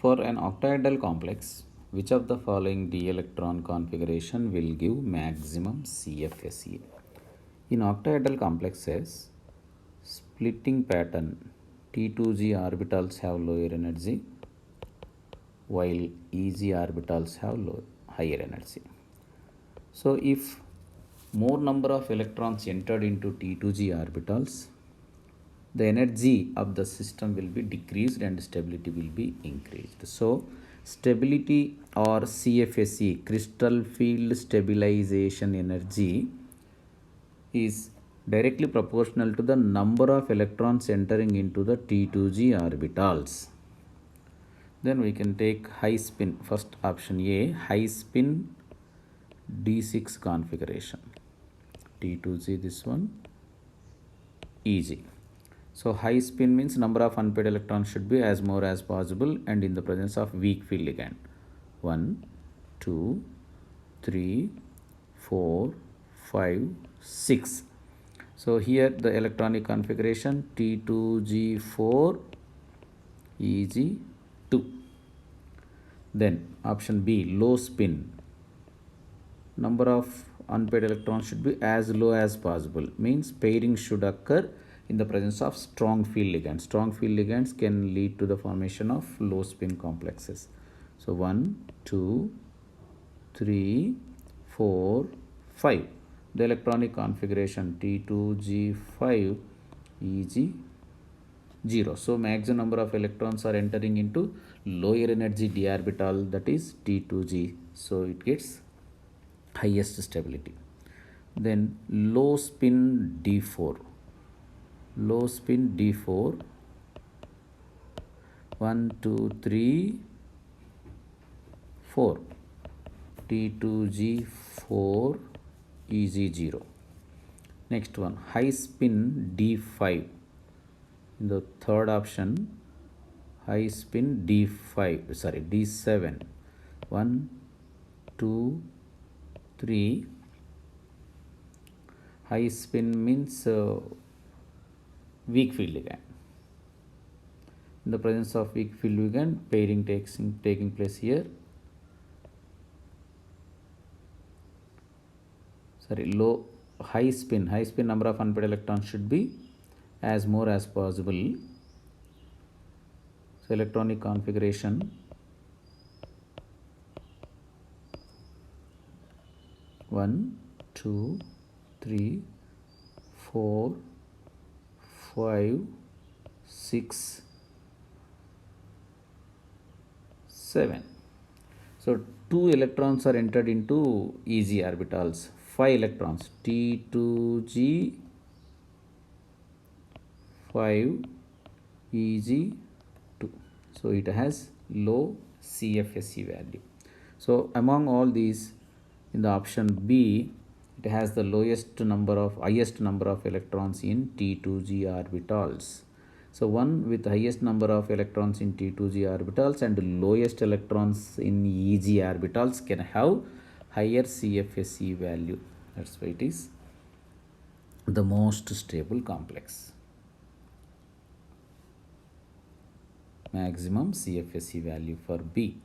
For an octahedral complex, which of the following d electron configuration will give maximum CFSE? In octahedral complexes, splitting pattern T2G orbitals have lower energy while EG orbitals have higher energy. So if more number of electrons entered into T2G orbitals, the energy of the system will be decreased and stability will be increased. So stability or CFSE, crystal field stabilization energy, is directly proportional to the number of electrons entering into the T2G orbitals. Then we can take high spin, first option A, high spin D6 configuration, T2G, this one, EG. So high spin means number of unpaired electrons should be as more as possible and in the presence of weak field ligand. 1, 2, 3, 4, 5, 6. So here the electronic configuration T2G4 EG2. Then option B, low spin. Number of unpaired electrons should be as low as possible, means pairing should occur in the presence of strong field ligands. Strong field ligands can lead to the formation of low spin complexes. So 1, 2, 3, 4, 5. The electronic configuration T2G5 EG0. So maximum number of electrons are entering into lower energy d orbital, that is T2G. So it gets highest stability. Then low spin D4. Low spin D4, 1, 2, 3, 4, T2G4 EG0. Next one, high spin D5. In the third option, high spin D7. 1, 2, 3. High spin means weak field ligand. In the presence of weak field ligand, pairing taking place here. High spin number of unpaired electrons should be as more as possible. So electronic configuration 1, 2, 3, 4, 5, 6, 7. So 2 electrons are entered into EG orbitals. 5 electrons, T2G 5 EG2. So it has low CFSE value. So among all these, in the option B, it has the highest number of electrons in T2G orbitals. So one with highest number of electrons in T2G orbitals and lowest electrons in EG orbitals can have higher CFSE value. That's why it is the most stable complex. Maximum CFSE value for B.